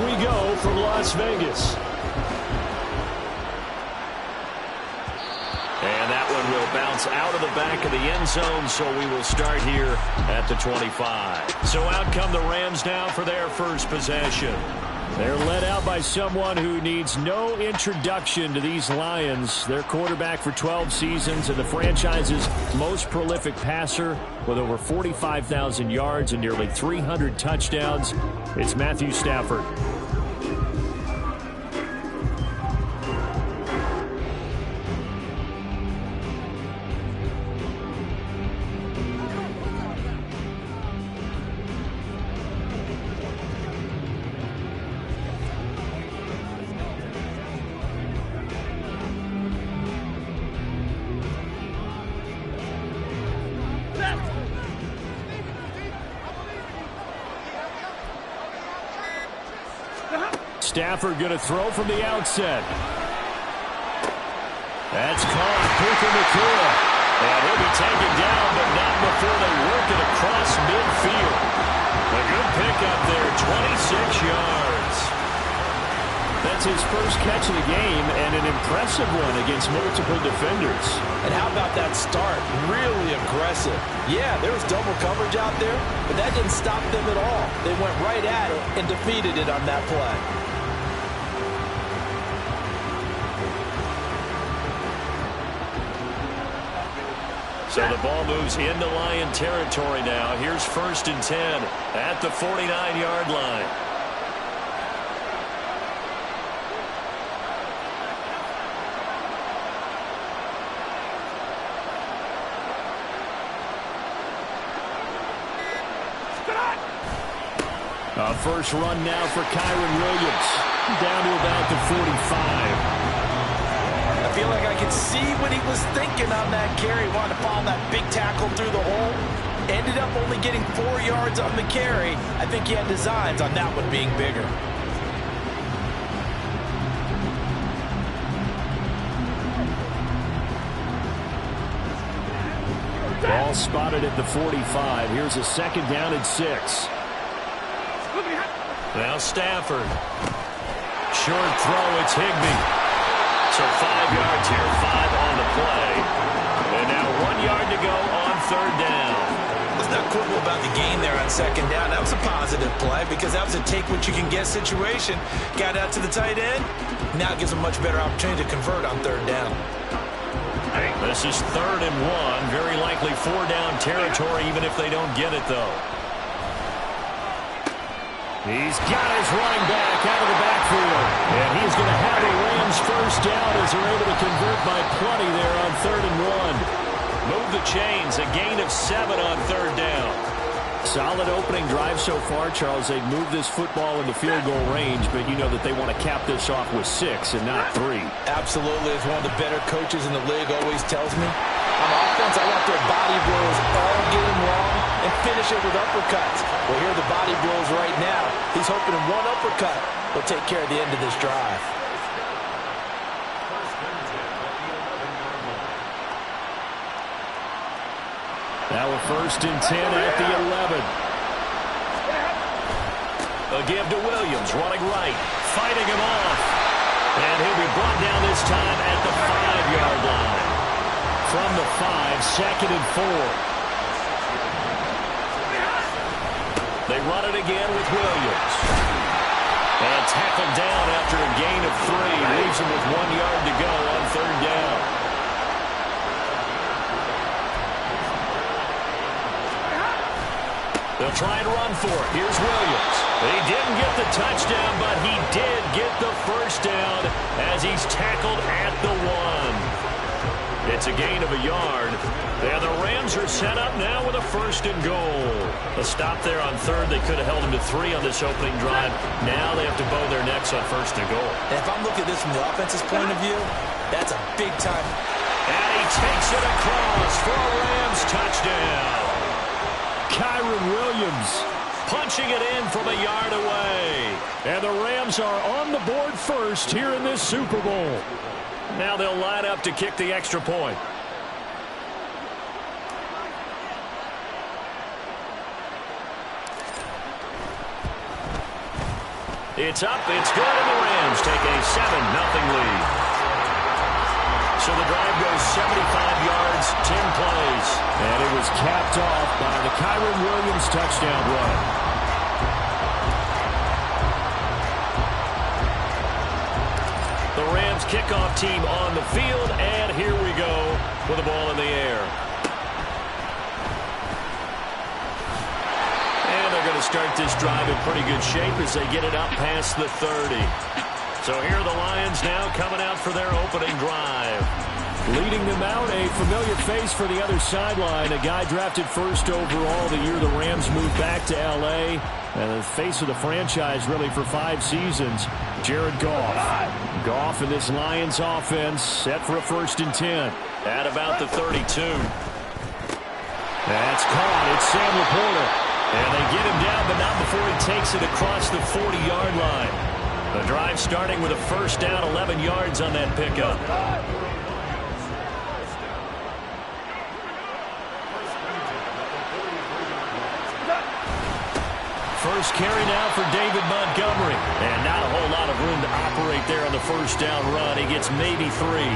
we go from Las Vegas. And that one will bounce out of the back of the end zone, so we will start here at the 25. So out come the Rams now for their first possession. They're led out by someone who needs no introduction to these Lions. Their quarterback for 12 seasons and the franchise's most prolific passer with over 45,000 yards and nearly 300 touchdowns. It's Matthew Stafford. Stafford going to throw from the outset. That's caught. Puka Nacua. And he'll be taken down, but not before they work it across midfield. A good pickup there, 26 yards. That's his first catch of the game, and an impressive one against multiple defenders. And how about that start? Really aggressive. Yeah, there was double coverage out there, but that didn't stop them at all. They went right at it and defeated it on that play. So the ball moves into Lion territory now. Here's 1st and 10 at the 49-yard line. A first run now for Kyren Williams. Down to about the 45. I feel like I could see what he was thinking on that carry. Wanted to follow that big tackle through the hole. Ended up only getting 4 yards on the carry. I think he had designs on that one being bigger. Ball spotted at the 45. Here's a 2nd down and 6. Now Stafford. Short throw, it's Higbee. So 5 yards here, 5 on the play. And now 1 yard to go on 3rd down. Let's not quibble about the gain there on 2nd down. That was a positive play because that was a take-what-you-can-get situation. Got out to the tight end. Now it gives them a much better opportunity to convert on 3rd down. This is 3rd and 1. Very likely 4-down territory, even if they don't get it, though. He's got his running back out of the backfield. And he's going to have the Rams first down as they're able to convert by plenty there on 3rd and 1. Move the chains. A gain of 7 on 3rd down. Solid opening drive so far, Charles. They've moved this football into field goal range, but you know that they want to cap this off with 6 and not 3. Absolutely. As one of the better coaches in the league always tells me, on offense, I want their body blows all game long and finish it with uppercuts. Well, here are the body blows right now. He's hoping in one uppercut will take care of the end of this drive. Now a 1st and 10 at the 11. A give to Williams, running right, fighting him off. And he'll be brought down this time at the 5-yard line. From the 5, 2nd and 4. They run it again with Williams. And tackled down after a gain of 3. Leaves him with 1 yard to go on 3rd down. They'll try and run for it. Here's Williams. He didn't get the touchdown, but he did get the first down as he's tackled at the 1. It's a gain of a yard. And the Rams are set up now with a 1st and goal. A stop there on 3rd. They could have held him to 3 on this opening drive. Now they have to bow their necks on 1st and goal. And if I'm looking at this from the offense's point of view, that's a big time. And he takes it across for a Rams touchdown. Kyren Williams punching it in from a yard away. And the Rams are on the board first here in this Super Bowl. Now they'll line up to kick the extra point. It's up, it's good, and the Rams take a 7-0 lead. So the drive goes 75 yards, 10 plays. And it was capped off by the Kyron Williams touchdown run. The Rams kickoff team on the field, and here we go with the ball in the air. And they're going to start this drive in pretty good shape as they get it up past the 30. So here are the Lions now coming out for their opening drive. Leading them out, a familiar face for the other sideline, a guy drafted first overall the year the Rams moved back to L.A., and the face of the franchise really for 5 seasons, Jared Goff. Goff in this Lions offense set for a 1st and 10. At about the 32. That's caught. It's Sam Laporta. And they get him down, but not before he takes it across the 40-yard line. The drive starting with a 1st down, 11 yards on that pickup. First carry now for David Montgomery. And not a whole lot of room to operate there on the 1st down run. He gets maybe 3.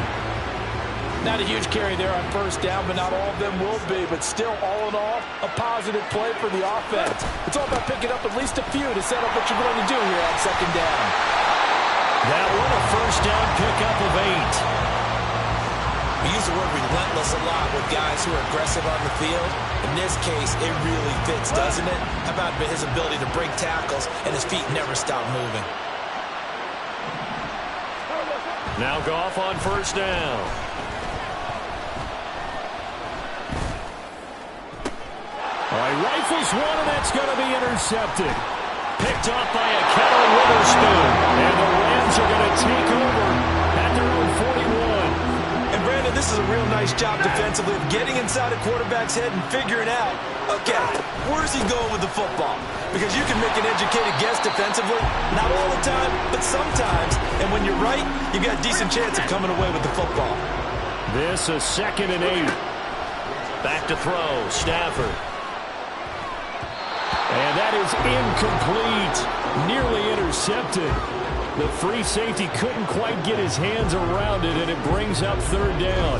Not a huge carry there on 1st down, but not all of them will be. But still, all in all, a positive play for the offense. It's all about picking up at least a few to set up what you're going to do here on 2nd down. That one a 1st down pickup of 8. We use the word relentless a lot with guys who are aggressive on the field. In this case, it really fits, doesn't it? How about his ability to break tackles and his feet never stop moving? Now Goff on 1st down. All right, rifles one, and that's going to be intercepted. Picked off by a Kettle Witherspoon. And the Rams are going to take over at their own 41. And Brandon, this is a real nice job defensively of getting inside a quarterback's head and figuring out, okay, where's he going with the football? Because you can make an educated guess defensively, not all the time, but sometimes. And when you're right, you've got a decent chance of coming away with the football. This a 2nd and 8. Back to throw, Stafford. And that is incomplete. Nearly intercepted. The free safety couldn't quite get his hands around it, and it brings up 3rd down.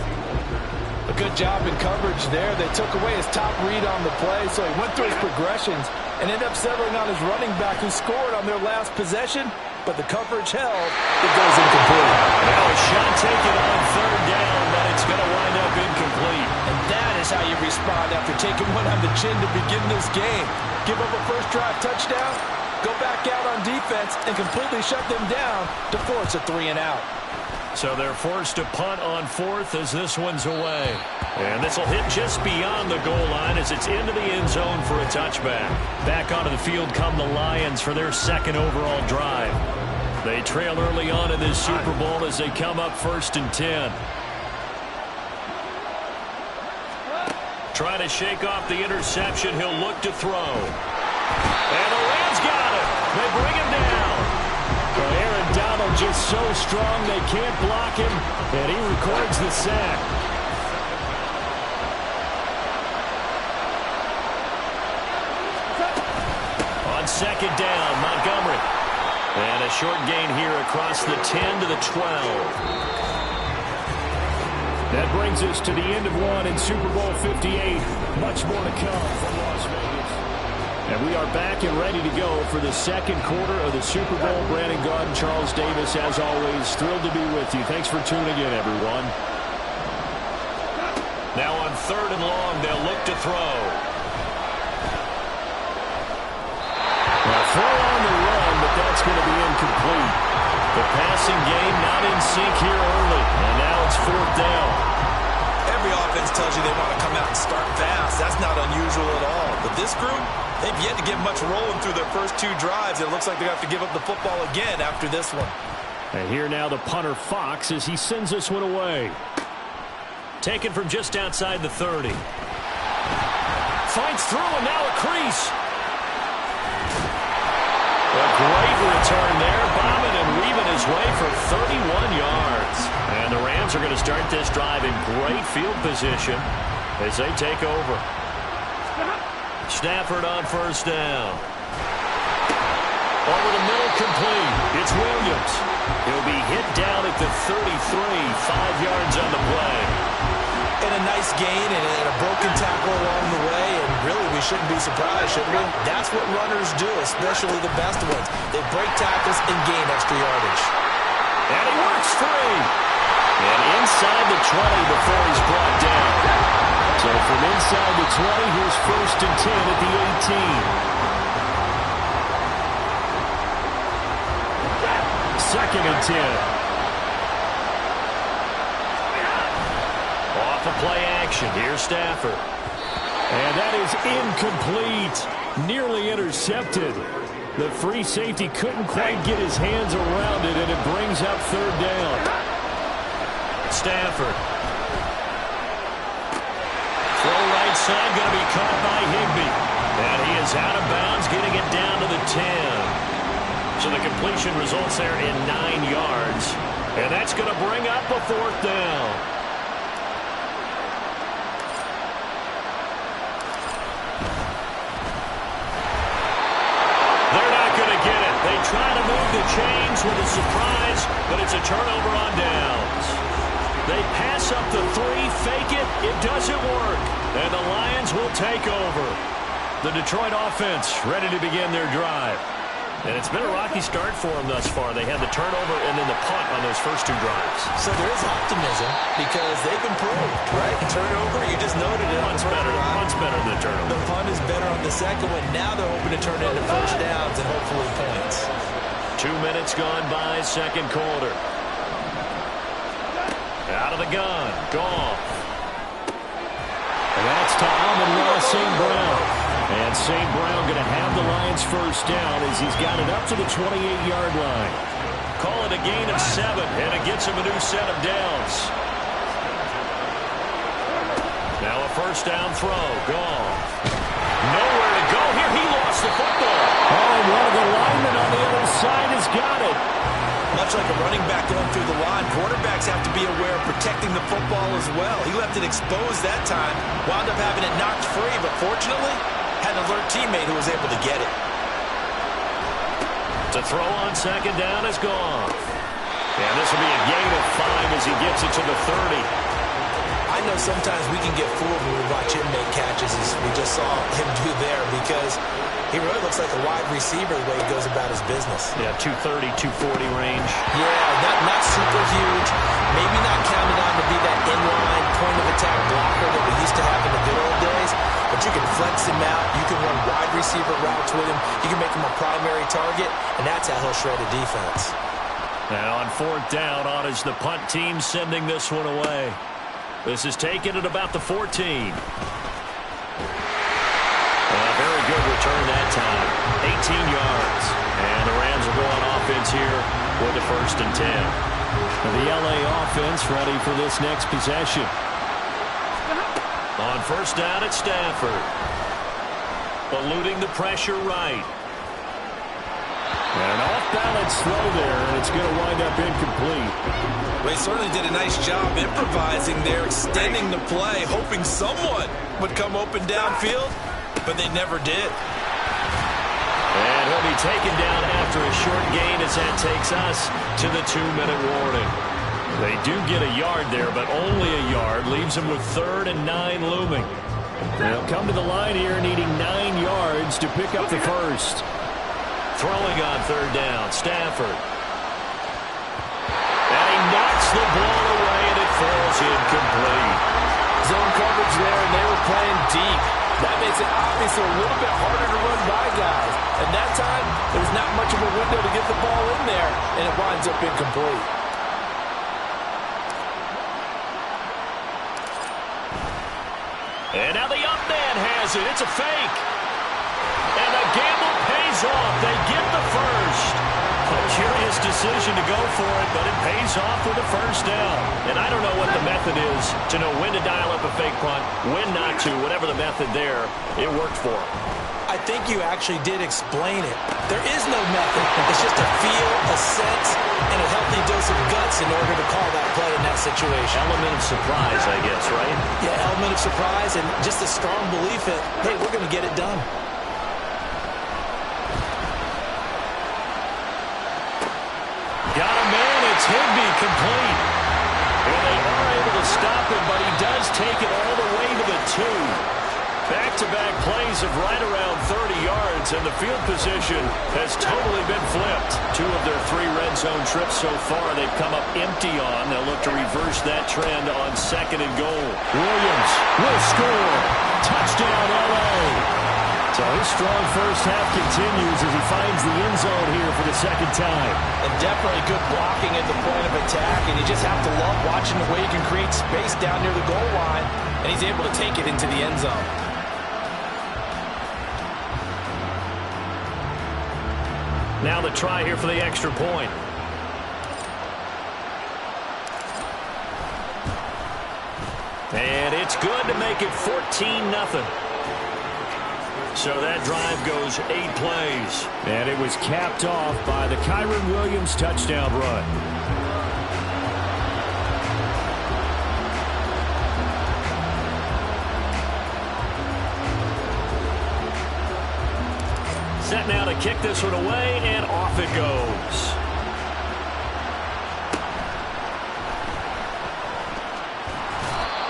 A good job in coverage there. They took away his top read on the play, so he went through his progressions and ended up settling on his running back who scored on their last possession, but the coverage held. It goes incomplete. Now a shot taken on 3rd down, but it's going to wind up incomplete. And that is how you respond after taking one on the chin to begin this game. Give up a 1st drive touchdown, go back out on defense and completely shut them down to force a 3 and out. So they're forced to punt on 4th as this one's away. And this will hit just beyond the goal line as it's into the end zone for a touchback. Back onto the field come the Lions for their 2nd overall drive. They trail early on in this Super Bowl as they come up 1st and 10. Trying to shake off the interception. He'll look to throw. And the Rams got it. They bring him down. Well, Aaron Donald just so strong they can't block him, and he records the sack. On 2nd down, Montgomery. And a short gain here across the 10 to the 12. That brings us to the end of one in Super Bowl 58. Much more to come from Las Vegas. And we are back and ready to go for the 2nd quarter of the Super Bowl. Brandon Gaudin, Charles Davis, as always, thrilled to be with you. Thanks for tuning in, everyone. Now on 3rd and long, they'll look to throw. Now throw on the run, but that's going to be incomplete. The passing game not in sync here early, and now it's 4th down. Every offense tells you they want to come out and start fast. That's not unusual at all. But this group, they've yet to get much rolling through their first 2 drives. It looks like they're going to have to give up the football again after this one. And here now the punter Fox as he sends this one away. Taken from just outside the 30. Fights through, and now a crease. A great return there, bombing and weaving his way for 31 yards. And the Rams are going to start this drive in great field position as they take over. Stafford on 1st down. Over the middle incomplete. It's Williams. He'll be hit down at the 33, 5 yards on the play. And a nice gain and a broken tackle along the way, and really we shouldn't be surprised, should we? That's what runners do, especially the best ones. They break tackles and gain extra yardage. And he works free. And inside the 20 before he's brought down. So from inside the 20, here's 1st and 10 at the 18. 2nd and 10. Off a play action. Here's Stafford. And that is incomplete. Nearly intercepted. The free safety couldn't quite get his hands around it, and it brings up 3rd down. Stafford. Throw right side, going to be caught by Higbee. And he is out of bounds, getting it down to the 10. So the completion results there in 9 yards. And that's going to bring up a 4th down. They're not going to get it. They try to move the chains with a surprise, but it's a turnover on downs. They pass up the 3, fake it. It doesn't work. And the Lions will take over. The Detroit offense ready to begin their drive. And it's been a rocky start for them thus far. They had the turnover and then the punt on those first 2 drives. So there is optimism because they've improved, right? Turnover, you just noted it. Punt's better than the turnover. The punt is better on the second one. Now they're hoping to turn it into 1st downs and hopefully points. 2 minutes gone by, 2nd quarter. Out of the gun, Goff. And that's to Amon-Ra St. Brown. And St. Brown going to have the Lions 1st down as he's got it up to the 28-yard line. Call it a gain of 7, and it gets him a new set of downs. Now a 1st down throw, Goff. Nowhere to go here. He lost the football. Oh, and one of the linemen on the other side has got it. Much like a running back going through the line, quarterbacks have to be aware of protecting the football as well. He left it exposed that time, wound up having it knocked free, but fortunately, had an alert teammate who was able to get it. To throw on 2nd down is Goff. And this will be a gain of 5 as he gets it to the 30. I know sometimes we can get fooled when we watch him make catches, as we just saw him do there, because he really looks like a wide receiver the way he goes about his business. Yeah, 230, 240 range. Yeah, not super huge. Maybe not counted on to be that inline point-of-attack blocker that we used to have in the good old days, but you can flex him out. You can run wide receiver routes with him. You can make him a primary target, and that's how he'll shred a defense. Now on 4th down, on is the punt team sending this one away. This is taken at about the 14. Very good return that time. 18 yards. And the Rams will go on offense here with the 1st and 10. And the LA offense ready for this next possession. On 1st down at Stafford. Eluding the pressure right. And an off-balance throw there, and it's going to wind up incomplete. They certainly did a nice job improvising there, extending the play, hoping someone would come open downfield, but they never did. And he'll be taken down after a short gain as that takes us to the 2-minute warning. They do get a yard there, but only a yard. Leaves them with 3rd and 9 looming. They'll come to the line here needing 9 yards to pick up the 1st. Throwing on 3rd down, Stafford. And he knocks the ball away, and it falls incomplete. Zone coverage there, and they were playing deep. That makes it obviously a little bit harder to run by guys. And that time, there was not much of a window to get the ball in there, and it winds up incomplete. And now the up man has it. It's a fake. And the gamble pays off. They get the 1st. A curious decision to go for it, but it pays off with a 1st down. And I don't know what the method is to know when to dial up a fake punt, when not to. Whatever the method there, it worked for them. I think you actually did explain it. There is no method. It's just a feel, a sense, and a healthy dose of guts in order to call that play in that situation. Element of surprise, I guess, right? Yeah, element of surprise and just a strong belief that, hey, we're going to get it done. Could be complete. And they are able to stop him, but he does take it all the way to the 2. Back-to-back plays of right around 30 yards, and the field position has totally been flipped. 2 of their 3 red zone trips so far they've come up empty on. They'll look to reverse that trend on 2nd and goal. Williams will score. Touchdown, L.A. So his strong first half continues as he finds the end zone here for the 2nd time. And definitely good blocking at the point of attack, and you just have to love watching the way he can create space down near the goal line, and he's able to take it into the end zone. Now the try here for the extra point. And it's good to make it 14-0. So that drive goes 8 plays. And it was capped off by the Kyren Williams touchdown run. Set now to kick this one away, and off it goes.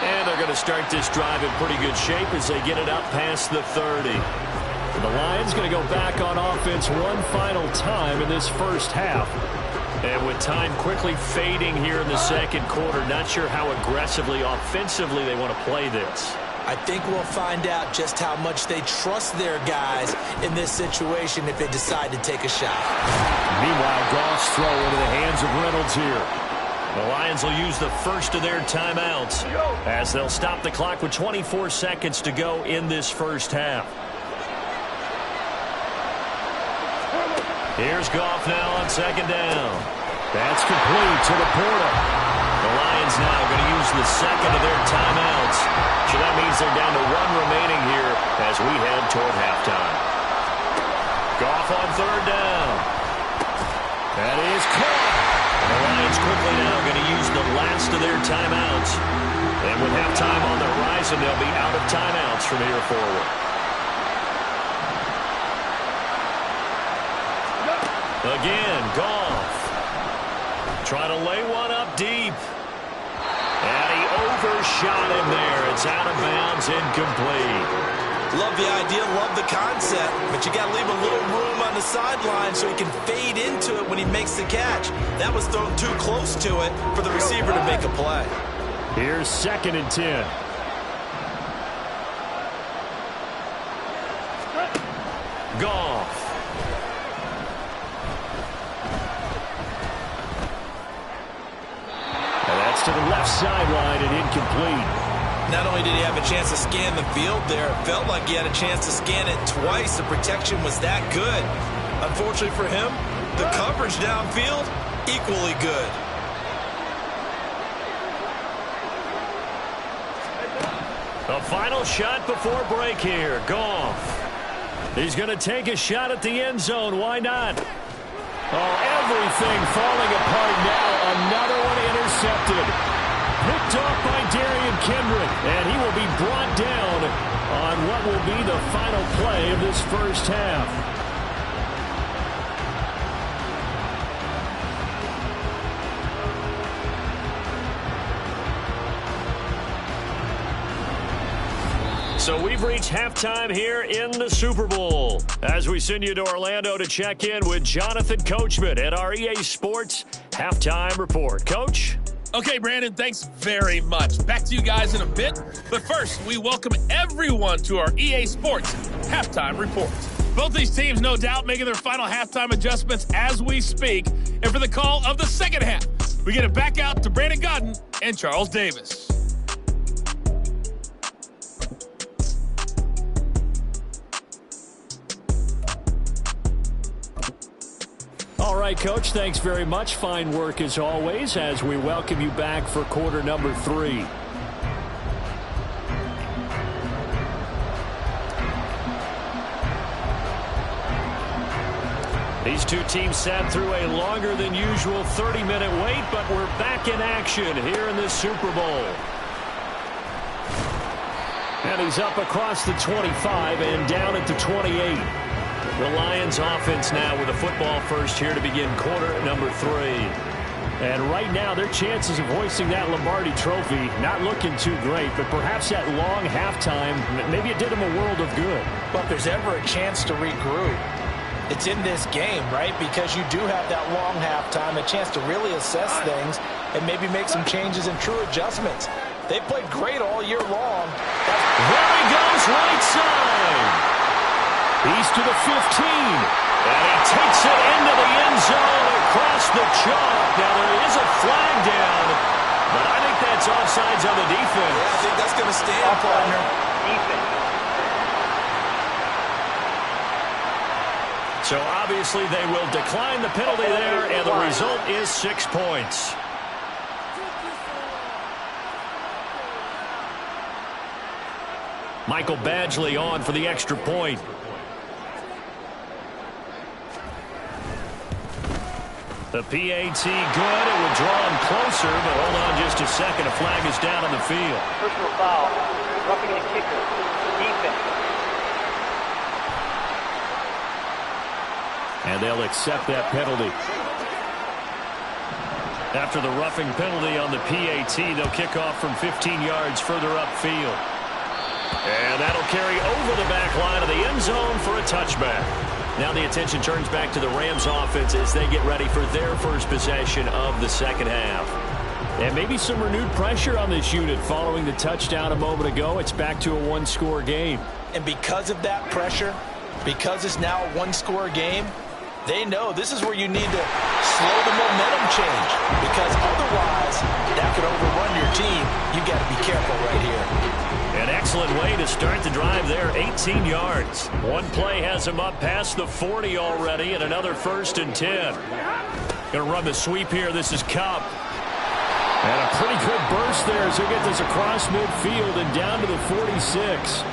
And they're going to start this drive in pretty good shape as they get it up past the 30. The Lions going to go back on offense one final time in this first half. And with time quickly fading here in the 2nd quarter, not sure how aggressively, offensively they want to play this. I think we'll find out just how much they trust their guys in this situation if they decide to take a shot. Meanwhile, Goff's throw into the hands of Reynolds here. The Lions will use the first of their timeouts as they'll stop the clock with 24 seconds to go in this first half. Here's Goff now on 2nd down. That's complete to Laporta. The Lions now going to use the 2nd of their timeouts. So that means they're down to 1 remaining here as we head toward halftime. Goff on 3rd down. That is caught. The Lions quickly now going to use the last of their timeouts. And with halftime on the horizon, they'll be out of timeouts from here forward. Again, Goff. Trying to lay one up deep. And he overshot him there. It's out of bounds, incomplete. Love the idea, love the concept, but you got to leave a little room on the sideline so he can fade into it when he makes the catch. That was thrown too close to it for the receiver to make a play. Here's 2nd and 10. Goff. And that's to the left sideline and incomplete. Not only did he have a chance to scan the field there, it felt like he had a chance to scan it twice. The protection was that good. Unfortunately for him, the coverage downfield, equally good. The final shot before break here. Goff. He's going to take a shot at the end zone. Why not? Oh, everything falling apart now. Another one intercepted. Picked off by Darian Kendrick, and he will be brought down on what will be the final play of this first half. So we've reached halftime here in the Super Bowl as we send you to Orlando to check in with Jonathan Coachman at our EA Sports Halftime Report. Coach? Okay, Brandon, thanks very much. Back to you guys in a bit. But first, we welcome everyone to our EA Sports Halftime Report. Both these teams, no doubt, making their final halftime adjustments as we speak. And for the call of the second half, we get it back out to Brandon Godden and Charles Davis. All right, Coach, thanks very much. Fine work as always as we welcome you back for quarter number 3. These two teams sat through a longer than usual 30-minute wait, but we're back in action here in this Super Bowl. And he's up across the 25 and down at the 28. The Lions offense now with a football first here to begin quarter number 3. And right now, their chances of hoisting that Lombardi trophy not looking too great, but perhaps that long halftime, maybe it did them a world of good. But if there's ever a chance to regroup, it's in this game, right? Because you do have that long halftime, a chance to really assess things and maybe make some changes and true adjustments. They played great all year long. There he goes, right side. He's to the 15. And he takes it into the end zone across the chalk. Now, there is a flag down, but I think that's offsides on the defense. Yeah, I think that's going to stand, partner. So, obviously, they will decline the penalty there, and the result is 6 points. Michael Badgley on for the extra point. The PAT good. It would draw him closer, but hold on just a second. A flag is down on the field. Personal foul. Roughing the kicker. Defense. And they'll accept that penalty. After the roughing penalty on the PAT, they'll kick off from 15 yards further upfield. And that'll carry over the back line of the end zone for a touchback. Now the attention turns back to the Rams offense as they get ready for their first possession of the second half. And maybe some renewed pressure on this unit following the touchdown a moment ago. It's back to a one-score game. And because of that pressure, because it's now a one-score game, they know this is where you need to slow the momentum change, because otherwise that could overrun your team. You got to be careful right here. An excellent way to start the drive there, 18 yards. One play has him up past the 40 already, and another 1st and 10. Going to run the sweep here. This is Kupp. And a pretty good burst there as he'll get this across midfield and down to the 46.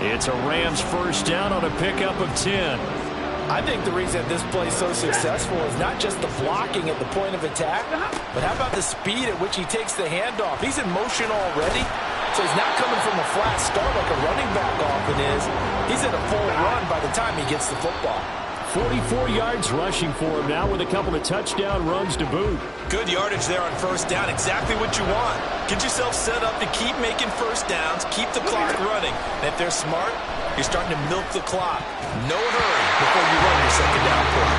It's a Rams first down on a pickup of 10. I think the reason this play is so successful is not just the blocking at the point of attack, but how about the speed at which he takes the handoff? He's in motion already, so he's not coming from a flat start like a running back often is. He's in a full run by the time he gets the football. 44 yards rushing for him now with a couple of touchdown runs to boot. Good yardage there on first down. Exactly what you want. Get yourself set up to keep making first downs, keep the clock running. And if they're smart, you're starting to milk the clock. No hurry before you run your second down play.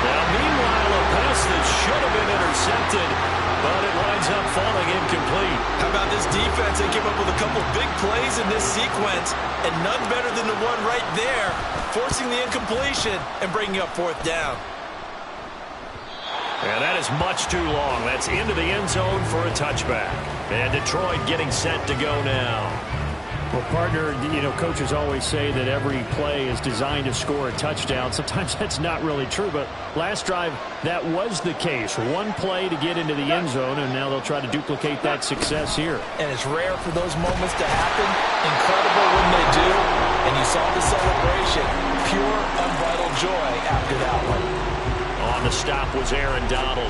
Now, meanwhile, a pass that should have been intercepted, but it winds up falling incomplete. How about this defense? They came up with a couple big plays in this sequence, and none better than the one right there, forcing the incompletion and bringing up 4th down. And that is much too long. That's into the end zone for a touchback. And Detroit getting set to go now. Well, partner, you know, coaches always say that every play is designed to score a touchdown. Sometimes that's not really true, but last drive, that was the case. One play to get into the end zone, and now they'll try to duplicate that success here. And it's rare for those moments to happen. Incredible when they do. And you saw the celebration. Pure, unbridled joy after that one. On the stop was Aaron Donald.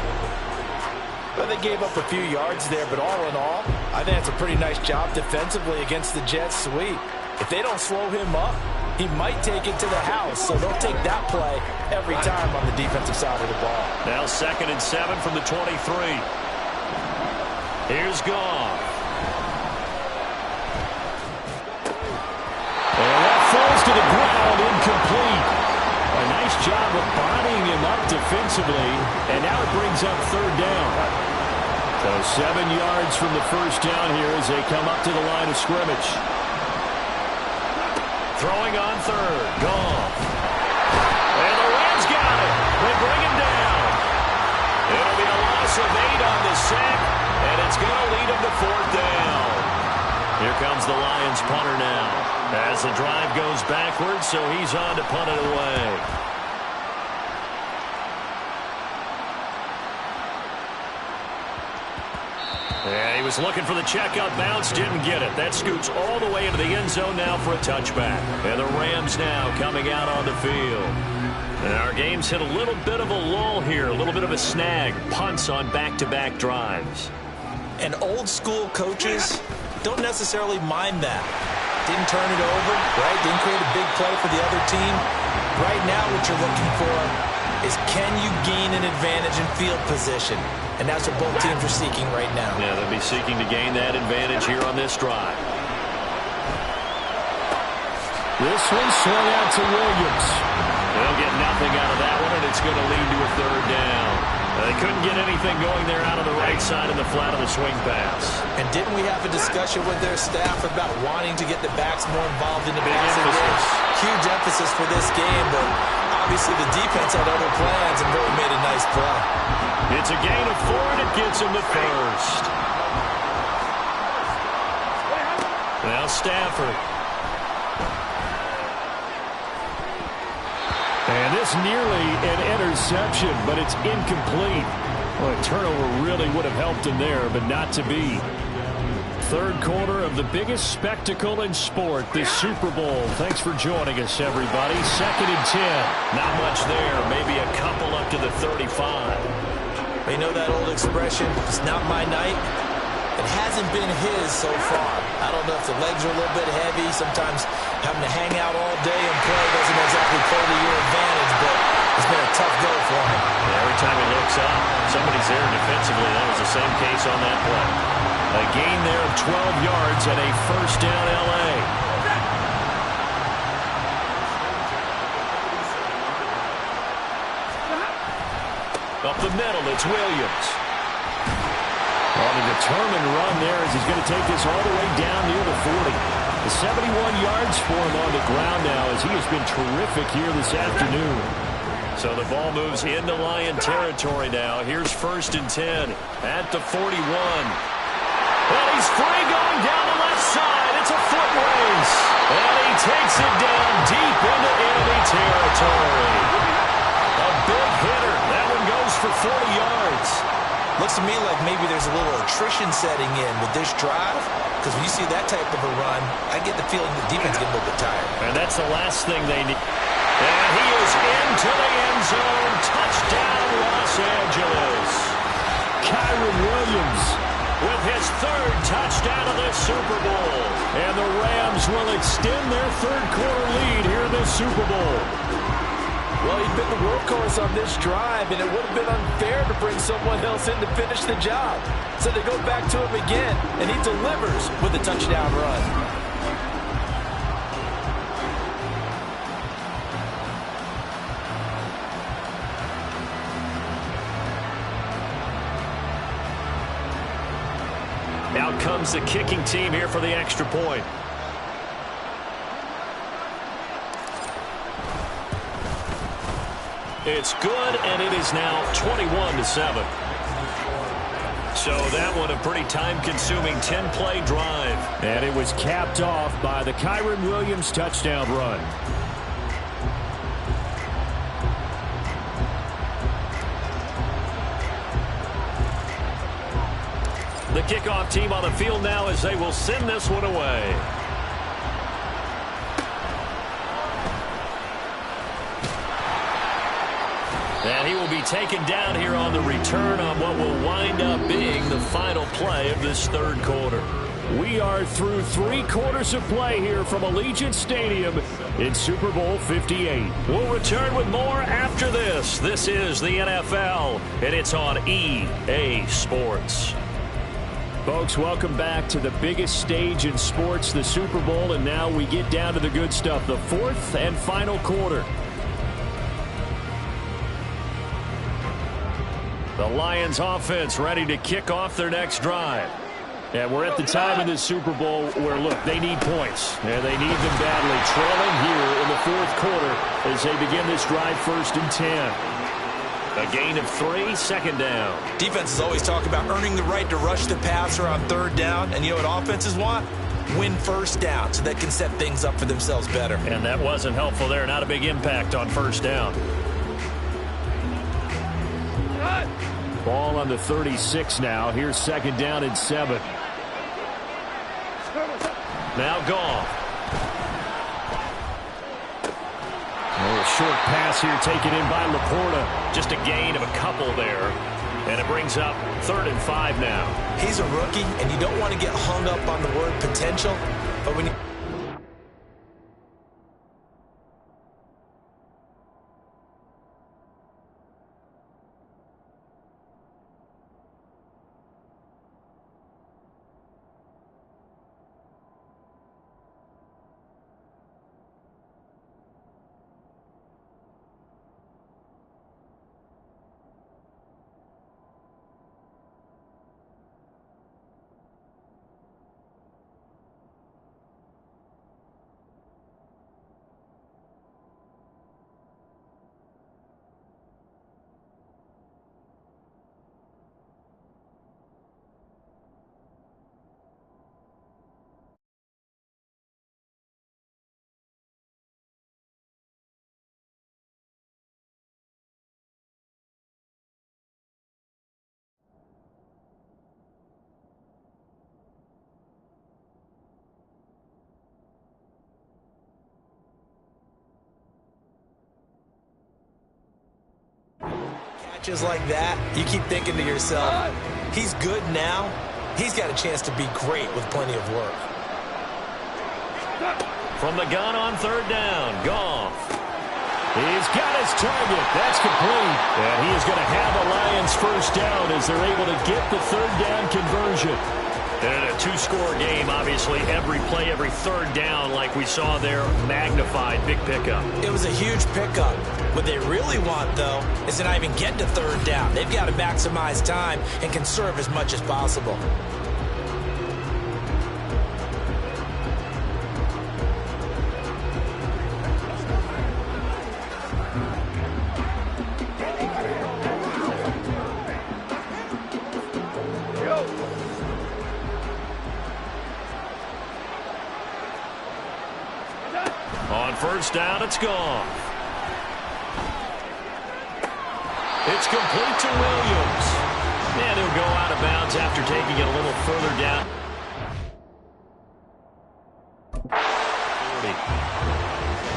But they gave up a few yards there, but all in all, I think that's a pretty nice job defensively against the Jets sweep. If they don't slow him up, he might take it to the house, so they'll take that play every time on the defensive side of the ball. Now 2nd and 7 from the 23. Here's Goff. And that falls to the ground, incomplete. A nice job of bodying him up defensively, and now it brings up 3rd down. So 7 yards from the first down here as they come up to the line of scrimmage. Throwing on 3rd, Goff. And the Rams got it. They bring him down. It'll be a loss of 8 on the sack, and it's going to lead them to 4th down. Here comes the Lions punter now as the drive goes backwards, so he's on to punt it away. Yeah, he was looking for the checkout bounce, didn't get it. That scoots all the way into the end zone now for a touchback. And the Rams now coming out on the field. And our game's hit a little bit of a lull here, a little bit of a snag. Punts on back-to-back drives. And old school coaches don't necessarily mind that. Didn't turn it over, right? Didn't create a big play for the other team. Right now what you're looking for is can you gain an advantage in field position? And that's what both teams are seeking right now. Yeah, they'll be seeking to gain that advantage here on this drive. This one swung out to Williams. They'll get nothing out of that one, and it's going to lead to a third down. They couldn't get anything going there out of the right side in the flat of the swing pass. And didn't we have a discussion with their staff about wanting to get the backs more involved in the passing game? Huge emphasis for this game, but obviously the defense had other plans and really made a nice play. It's a gain of 4, and it gets him to first. Now Stafford. And this nearly an interception, but it's incomplete. Well, a turnover really would have helped him there, but not to be. Third quarter of the biggest spectacle in sport, the Super Bowl. Thanks for joining us, everybody. 2nd and 10. Not much there. Maybe a couple up to the 35. You know that old expression, it's not my night? It hasn't been his so far. I don't know if the legs are a little bit heavy. Sometimes having to hang out all day and play doesn't exactly play to your advantage, but it's been a tough go for him. Yeah, every time he looks up, somebody's there defensively. That was the same case on that play. A gain there of 12 yards and a first down L.A. Up the middle, it's Williams. On a determined run there as he's going to take this all the way down near the 40. The 71 yards for him on the ground now as he has been terrific here this afternoon. So the ball moves into Lion territory now. Here's 1st and 10 at the 41. And he's free going down the left side. It's a foot race. And he takes it down deep into enemy territory. A big hitter. That one goes for 40 yards. Looks to me like maybe there's a little attrition setting in with this drive, because when you see that type of a run, I get the feeling the defense getting a little bit tired. And that's the last thing they need. And he is into the end zone. Touchdown, Los Angeles. Kyren Williams with his 3rd touchdown of this Super Bowl. And the Rams will extend their third quarter lead here in this Super Bowl. Well, he's been the workhorse on this drive, and it would have been unfair to bring someone else in to finish the job. So they go back to him again, and he delivers with a touchdown run. Out comes the kicking team here for the extra point. It's good, and it is now 21-7. So that one a pretty time-consuming 10-play drive. And it was capped off by the Kyren Williams touchdown run. The kickoff team on the field now as they will send this one away. And he will be taken down here on the return on what will wind up being the final play of this third quarter. We are through 3 quarters of play here from Allegiant Stadium in Super Bowl 58. We'll return with more after this. This is the NFL, and it's on EA Sports. Folks, welcome back to the biggest stage in sports, the Super Bowl, and now we get down to the good stuff, the 4th and final quarter. The Lions offense ready to kick off their next drive. And we're at the time in this Super Bowl where, look, they need points. And they need them badly. Trailing here in the 4th quarter as they begin this drive 1st and 10. A gain of 3, 2nd down. Defenses always talk about earning the right to rush the passer on 3rd down. And you know what offenses want? Win 1st down so they can set things up for themselves better. And that wasn't helpful there. Not a big impact on 1st down. Ball on the 36 now. Here's 2nd down and 7. Now gone. A short pass here taken in by Laporta. Just a gain of a couple there. And it brings up 3rd and 5 now. He's a rookie, and you don't want to get hung up on the word potential. But when you Just like that, you keep thinking to yourself, he's good now. He's got a chance to be great with plenty of work. From the gun on third down, Goff. He's got his target. That's complete. And he is going to have the Lions first down as they're able to get the third down conversion. And a two-score game, obviously, every play, every third down, like we saw there, magnified, big pickup. It was a huge pickup. What they really want, though, is to not even get to third down. They've got to maximize time and conserve as much as possible. On first down, it's gone. It's complete to Williams. And he'll go out of bounds after taking it a little further down. 40.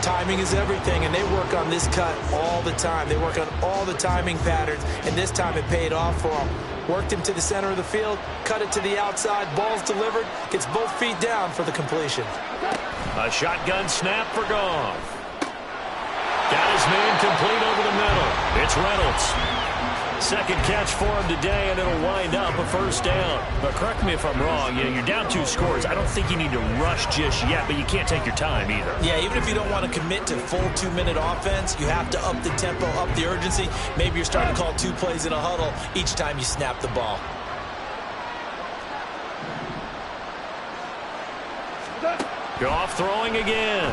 Timing is everything, and they work on this cut all the time. They work on all the timing patterns, and this time it paid off for them. Worked him to the center of the field, cut it to the outside, ball's delivered, gets both feet down for the completion. A shotgun snap for Goff. Got his man complete over the middle. It's Reynolds. Second catch for him today, and it'll wind up a first down. But correct me if I'm wrong. You're down 2 scores. I don't think you need to rush just yet, but you can't take your time either. Yeah, even if you don't want to commit to full 2-minute offense, you have to up the tempo, up the urgency. Maybe you're starting to call 2 plays in a huddle each time you snap the ball. Goff throwing again.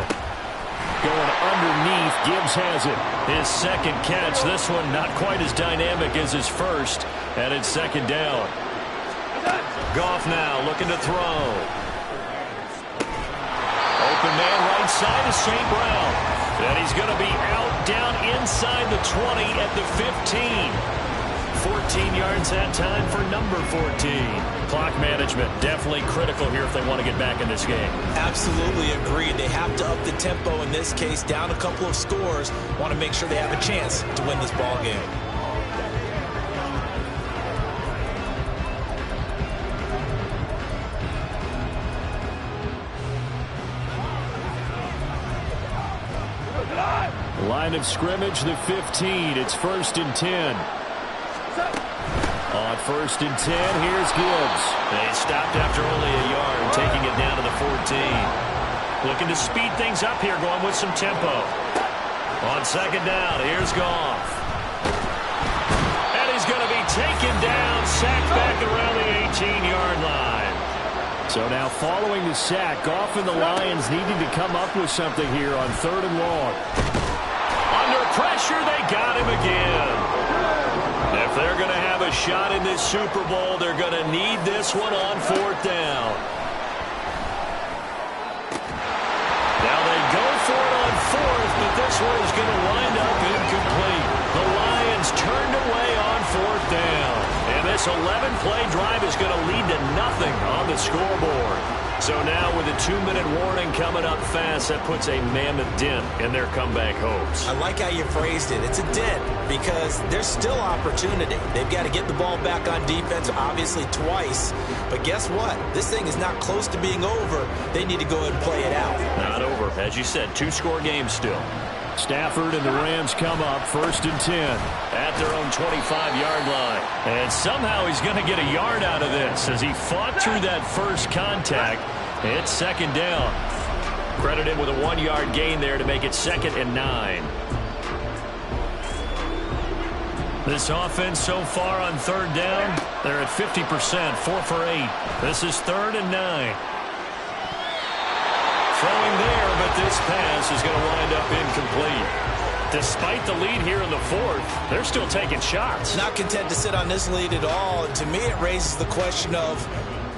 Going underneath, Gibbs has it. His second catch, this one not quite as dynamic as his first, and it's second down. Goff now looking to throw. Open man right side is St. Brown. And he's going to be out down inside the 20 at the 15. 14 yards that time for number 14. Clock management definitely critical here if they want to get back in this game. Absolutely agreed. They have to up the tempo in this case, down a couple of scores. Want to make sure they have a chance to win this ball game. Line of scrimmage, the 15. It's 1st and 10. On 1st and 10, here's Gibbs. They stopped after only a yard, taking it down to the 14. Looking to speed things up here, going with some tempo. On second down, here's Goff. And he's going to be taken down, sacked back around the 18-yard line. So now following the sack, Goff and the Lions needing to come up with something here on 3rd and long. Under pressure, they got him again. If they're going to have a shot in this Super Bowl, they're going to need this one on 4th down. Now they go for it on 4th, but this one is going to wind up incomplete. The Lions turned away on 4th down. And this 11-play drive is going to lead to nothing on the scoreboard. So now with a 2-minute warning coming up fast, that puts a mammoth dent in their comeback hopes. I like how you phrased it. It's a dent because there's still opportunity. They've got to get the ball back on defense, obviously twice. But guess what? This thing is not close to being over. They need to go ahead and play it out. Not over. As you said, 2-score game still. Stafford and the Rams come up 1st and 10. At their own 25-yard line. And somehow he's going to get a yard out of this as he fought through that first contact. It's second down. Credit him with a 1-yard gain there to make it 2nd and 9. This offense so far on 3rd down, they're at 50%, 4 for 8. This is 3rd and 9. Throwing there, but this pass is going to wind up incomplete. Despite the lead here in the 4th, they're still taking shots. Not content to sit on this lead at all. And to me, it raises the question of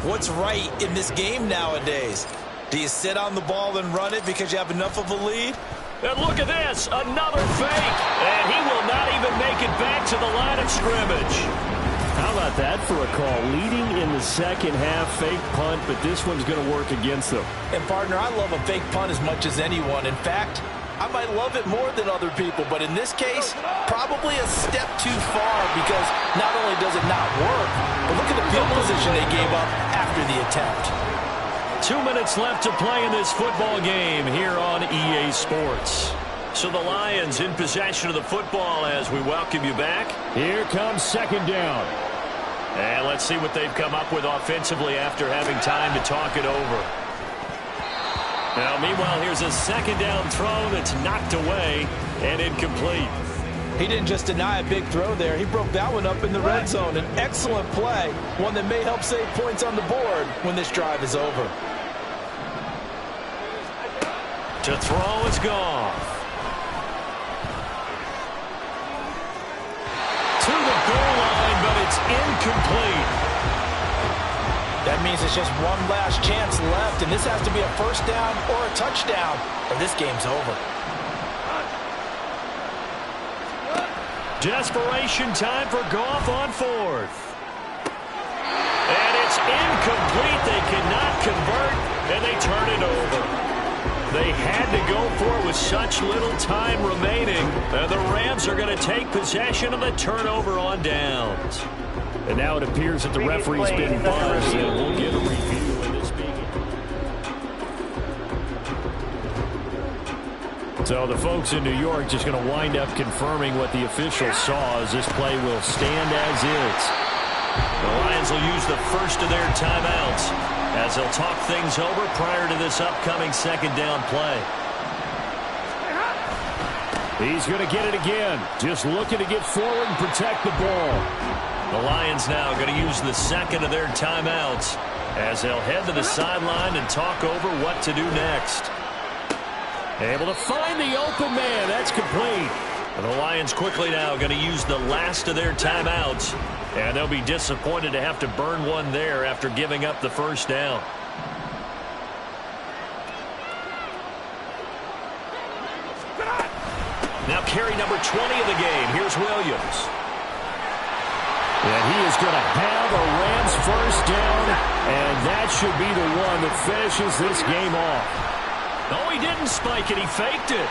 what's right in this game nowadays. Do you sit on the ball and run it because you have enough of a lead? And look at this, another fake. And he will not even make it back to the line of scrimmage. How about that for a call? Leading in the second half, fake punt, but this one's going to work against them. And, partner, I love a fake punt as much as anyone. In fact, I might love it more than other people, but in this case, probably a step too far because not only does it not work, but look at the field position they gave up after the attempt. 2 minutes left to play in this football game here on EA Sports. So the Lions in possession of the football as we welcome you back. Here comes second down. And let's see what they've come up with offensively after having time to talk it over. Now, meanwhile, here's a second down throw that's knocked away and incomplete. He didn't just deny a big throw there. He broke that one up in the red zone. An excellent play, one that may help save points on the board when this drive is over. To throw is gone. To the goal line, but it's incomplete. That means it's just one last chance left, and this has to be a first down or a touchdown, or this game's over. Desperation time for Goff on fourth. And it's incomplete. They cannot convert, and they turn it over. They had to go for it with such little time remaining. The Rams are going to take possession of the turnover on downs. And now it appears that the referee's been buzzed, and we'll get a review in this meeting. So the folks in New York just going to wind up confirming what the official saw as this play will stand as is. The Lions will use the first of their timeouts as they'll talk things over prior to this upcoming second down play. He's going to get it again. Just looking to get forward and protect the ball. The Lions now going to use the second of their timeouts as they'll head to the sideline and talk over what to do next. Able to find the open man. That's complete. And the Lions quickly now going to use the last of their timeouts. And they'll be disappointed to have to burn one there after giving up the first down. Now carry number 20 of the game. Here's Williams. And he is going to have a Rams first down, and that should be the one that finishes this game off. No, he didn't spike it. He faked it.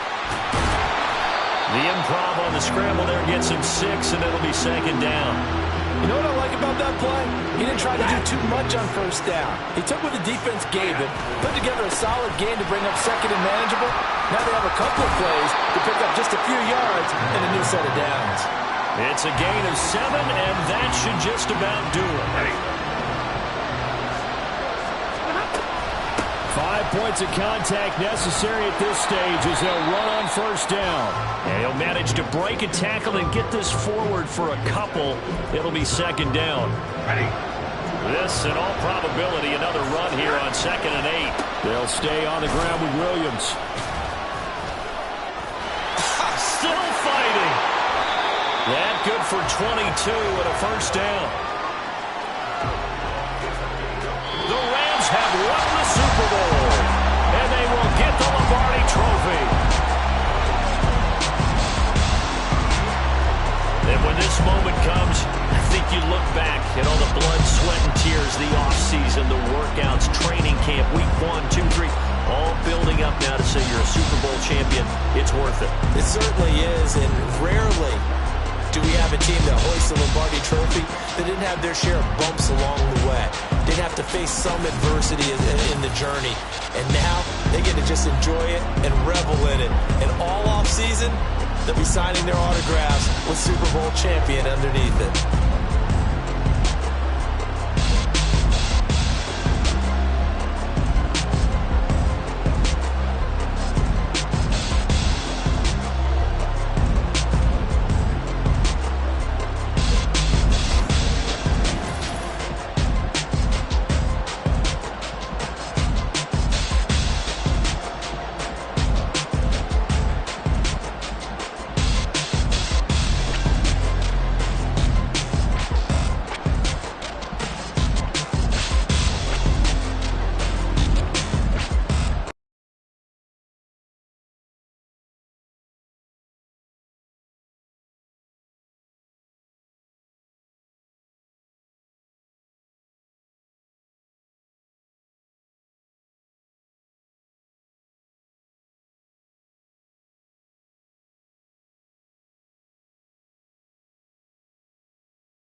The improv on the scramble there gets him 6, and it'll be second down. You know what I like about that play? He didn't try to do too much on first down. He took what the defense gave him, put together a solid game to bring up second and manageable. Now they have a couple of plays to pick up just a few yards and a new set of downs. It's a gain of 7, and that should just about do it. 5 points of contact necessary at this stage as they'll run on first down. And he'll manage to break a tackle and get this forward for a couple. It'll be second down. This, in all probability, another run here on 2nd and 8. They'll stay on the ground with Williams. Still fighting. That good for 22 and a first down. The Rams have won the Super Bowl, and they will get the Lombardi Trophy. And when this moment comes, I think you look back at all the blood, sweat, and tears, the offseason, the workouts, training camp, week 1, 2, 3, all building up now to say you're a Super Bowl champion. It's worth it. It certainly is, and rarely do we have a team that hoists the Lombardi Trophy that didn't have their share of bumps along the way. Didn't have to face some adversity in the journey. And now they get to just enjoy it and revel in it. And all offseason, they'll be signing their autographs with Super Bowl champion underneath it.